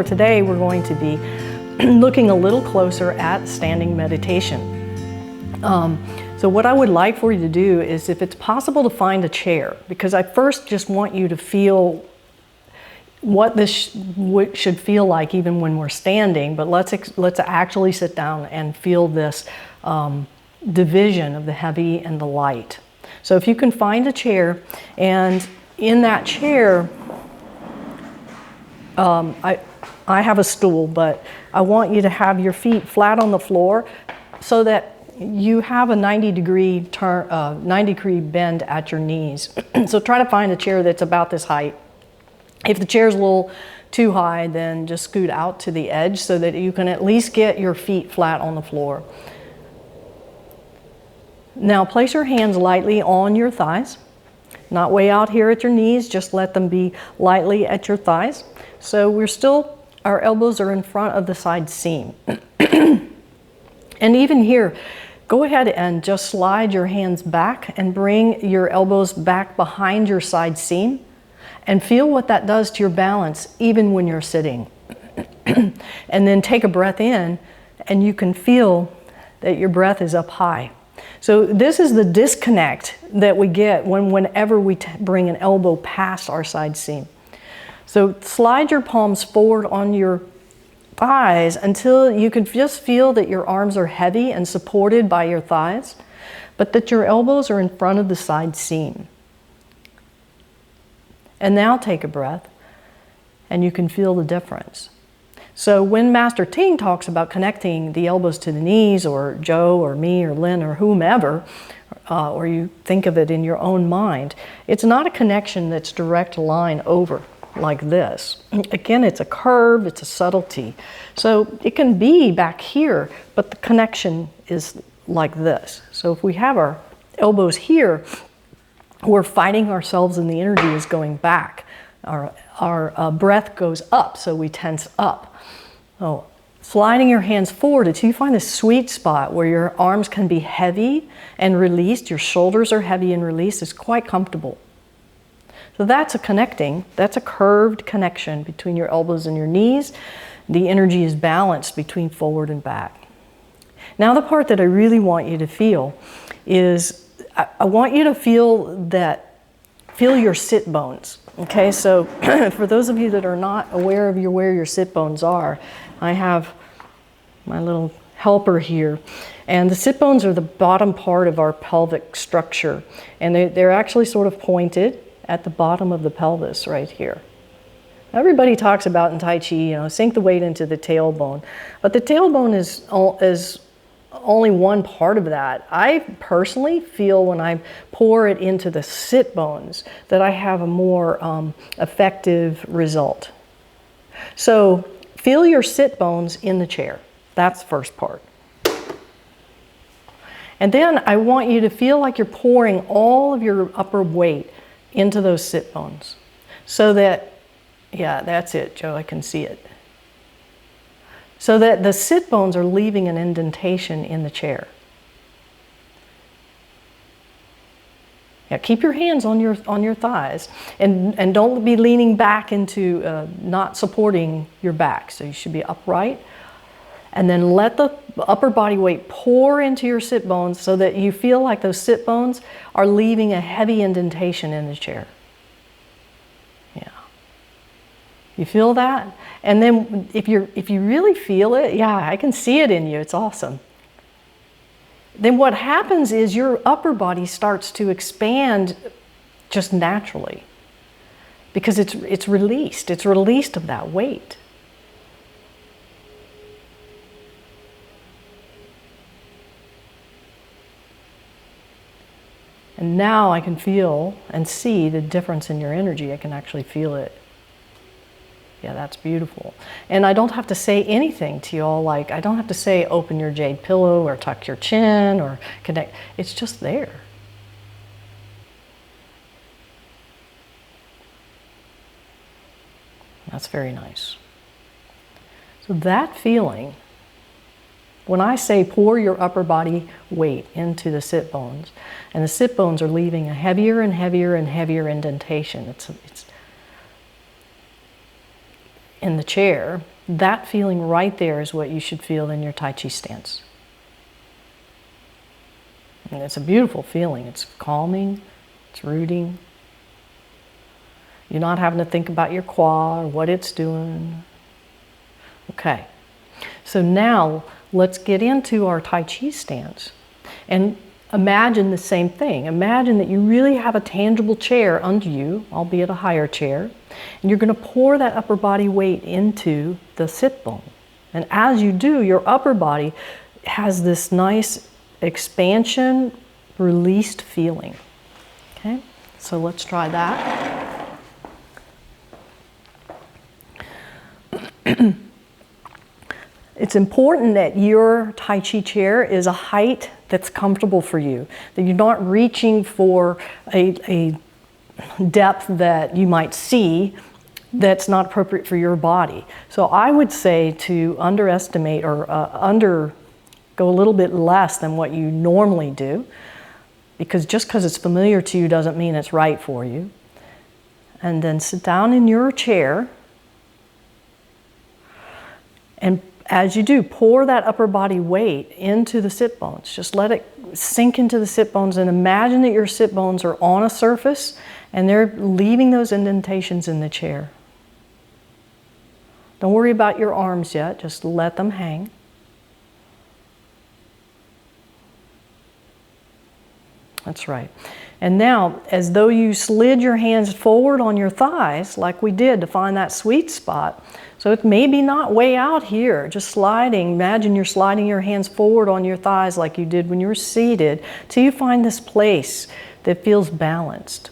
for today, we're going to be looking a little closer at standing meditation. So what I would like for you to do is, if it's possible, to find a chair, because I first just want you to feel what this should feel like even when we're standing, but let's actually sit down and feel this division of the heavy and the light. So if you can find a chair, and in that chair, I have a stool, but I want you to have your feet flat on the floor so that you have a 90-degree bend at your knees. So try to find a chair that's about this height. If the chair's a little too high, then just scoot out to the edge so that you can at least get your feet flat on the floor. Now place your hands lightly on your thighs, not way out here at your knees, just let them be lightly at your thighs. So our elbows are in front of the side seam. And even here, go ahead and just slide your hands back and bring your elbows back behind your side seam, and feel what that does to your balance even when you're sitting. And then take a breath in, and you can feel that your breath is up high. So this is the disconnect that we get whenever we bring an elbow past our side seam. So slide your palms forward on your thighs until you can just feel that your arms are heavy and supported by your thighs, but that your elbows are in front of the side seam. And now take a breath, and you can feel the difference. So when Master Ting talks about connecting the elbows to the knees, or Joe or me or Lynn or whomever, or you think of it in your own mind, it's not a connection that's direct line over like this. Again, it's a curve, it's a subtlety. So it can be back here, but the connection is like this. So if we have our elbows here, we're fighting ourselves and the energy is going back. Our breath goes up, so we tense up. So sliding your hands forward until you find a sweet spot where your arms can be heavy and released, your shoulders are heavy and released, is quite comfortable. So that's a curved connection between your elbows and your knees. The energy is balanced between forward and back. Now the part that I really want you to feel is, I want you to feel your sit bones. Okay, so for those of you that are not aware of where your sit bones are, I have my little helper here. And the sit bones are the bottom part of our pelvic structure. And they're actually sort of pointed at the bottom of the pelvis right here. Everybody talks about in Tai Chi, sink the weight into the tailbone. But the tailbone is only one part of that. I personally feel when I pour it into the sit bones that I have a more effective result. So feel your sit bones in the chair. That's the first part. And then I want you to feel like you're pouring all of your upper weight into those sit bones. So that, yeah, that's it, Joe, I can see it. So that the sit bones are leaving an indentation in the chair. Yeah, keep your hands on your thighs, and don't be leaning back into not supporting your back. So you should be upright, and then let the upper body weight pour into your sit bones so that you feel like those sit bones are leaving a heavy indentation in the chair. Yeah. You feel that? And then if you really feel it, yeah, I can see it in you, it's awesome. Then what happens is your upper body starts to expand just naturally, because it's released of that weight. And now I can feel and see the difference in your energy. I can actually feel it. Yeah, that's beautiful. And I don't have to say anything to you all, like I don't have to say open your jade pillow or tuck your chin or connect. It's just there. That's very nice. So that feeling, when I say pour your upper body weight into the sit bones, and the sit bones are leaving a heavier and heavier and heavier indentation, in the chair, that feeling right there is what you should feel in your Tai Chi stance. And it's a beautiful feeling. It's calming, it's rooting. You're not having to think about your qua or what it's doing. Okay, so now let's get into our Tai Chi stance and imagine the same thing. Imagine that you really have a tangible chair under you, albeit a higher chair, and you're going to pour that upper body weight into the sit bone. And as you do, your upper body has this nice expansion, released feeling. Okay, so let's try that. It's important that your Tai Chi chair is a height that's comfortable for you, that you're not reaching for a depth that you might see that's not appropriate for your body. So I would say to underestimate or go a little bit less than what you normally do, because just because it's familiar to you doesn't mean it's right for you. And then sit down in your chair, and as you do, pour that upper body weight into the sit bones. Just let it sink into the sit bones and imagine that your sit bones are on a surface and they're leaving those indentations in the chair. Don't worry about your arms yet, just let them hang. That's right. And now, as though you slid your hands forward on your thighs, like we did to find that sweet spot. So it may be not way out here, just sliding. Imagine you're sliding your hands forward on your thighs like you did when you were seated, till you find this place that feels balanced.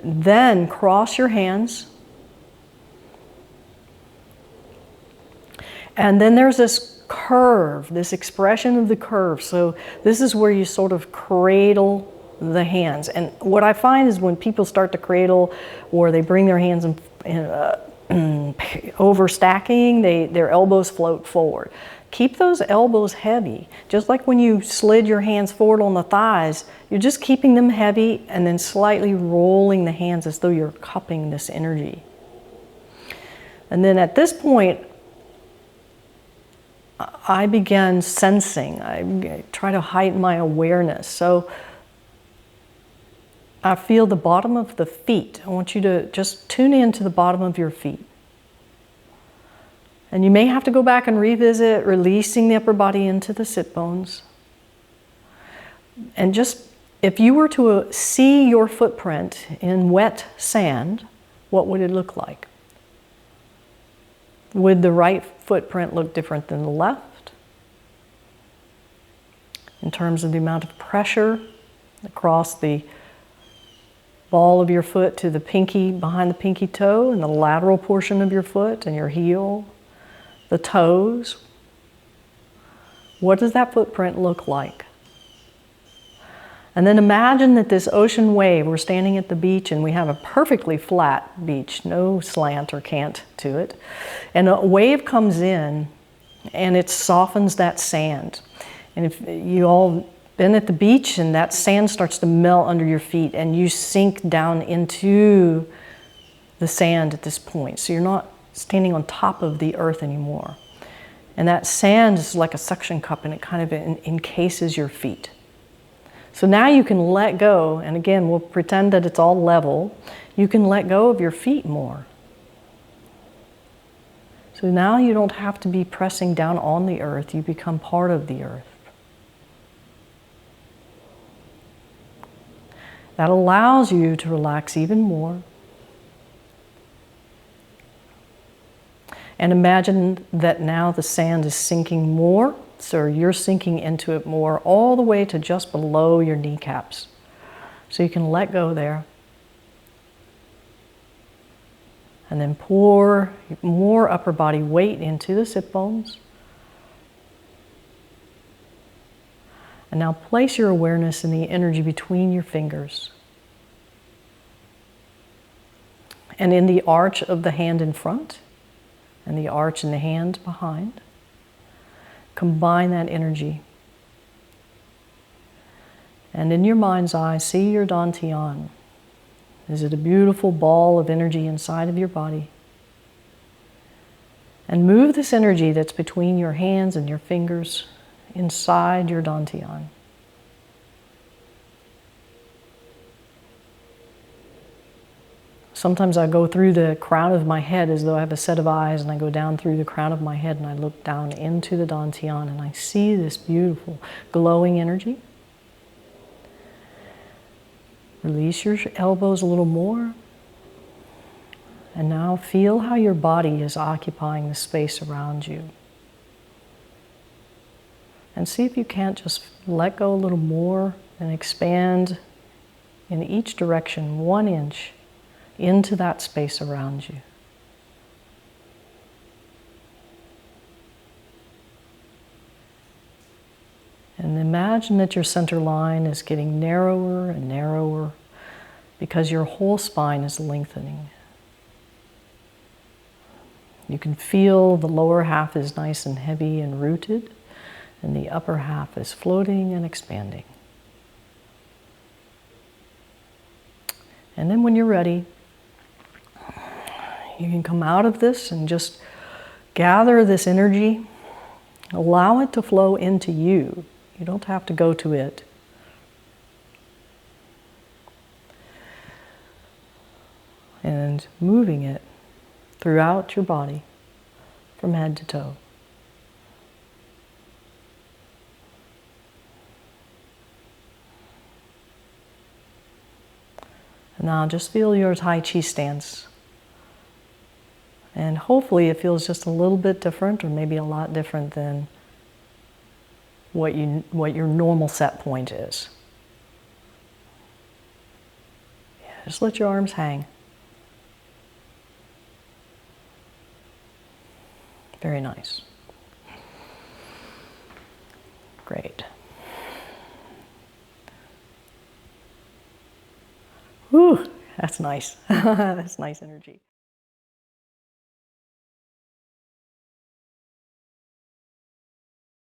Then cross your hands. And then there's this curve, this expression of the curve. So this is where you sort of cradle the hands. And what I find is when people start to cradle, or they bring their hands over stacking, their elbows float forward. Keep those elbows heavy. Just like when you slid your hands forward on the thighs, you're just keeping them heavy and then slightly rolling the hands as though you're cupping this energy. And then at this point, I began sensing. I try to heighten my awareness. So I feel the bottom of the feet. I want you to just tune in to the bottom of your feet. And you may have to go back and revisit releasing the upper body into the sit bones. And just, if you were to see your footprint in wet sand, what would it look like? Would the right footprint look different than the left? In terms of the amount of pressure across the ball of your foot to the pinky, behind the pinky toe, and the lateral portion of your foot and your heel, the toes. What does that footprint look like? And then imagine that this ocean wave, we're standing at the beach and we have a perfectly flat beach, no slant or cant to it. And a wave comes in and it softens that sand. And if you all been at the beach and that sand starts to melt under your feet and you sink down into the sand at this point. So you're not standing on top of the earth anymore. And that sand is like a suction cup and it kind of encases your feet. So now you can let go, and again, we'll pretend that it's all level. You can let go of your feet more. So now you don't have to be pressing down on the earth, you become part of the earth. That allows you to relax even more. And imagine that now the sand is sinking more, so you're sinking into it more, all the way to just below your kneecaps. So you can let go there. And then pour more upper body weight into the sit bones. And now place your awareness in the energy between your fingers. And in the arch of the hand in front, and the arch in the hand behind. Combine that energy. And in your mind's eye, see your dantian. Is it a beautiful ball of energy inside of your body? And move this energy that's between your hands and your fingers inside your dantian. Sometimes I go through the crown of my head as though I have a set of eyes, and I go down through the crown of my head and I look down into the dantian and I see this beautiful glowing energy. Release your elbows a little more. And now feel how your body is occupying the space around you. And see if you can't just let go a little more and expand in each direction 1 inch into that space around you. And imagine that your center line is getting narrower and narrower because your whole spine is lengthening. You can feel the lower half is nice and heavy and rooted, and the upper half is floating and expanding. And then when you're ready, you can come out of this and just gather this energy. Allow it to flow into you. You don't have to go to it. And moving it throughout your body from head to toe. And now just feel your Tai Chi stance. And hopefully it feels just a little bit different, or maybe a lot different than what your normal set point is. Yeah, just let your arms hang. Very nice. Great. Whew, that's nice. That's nice energy.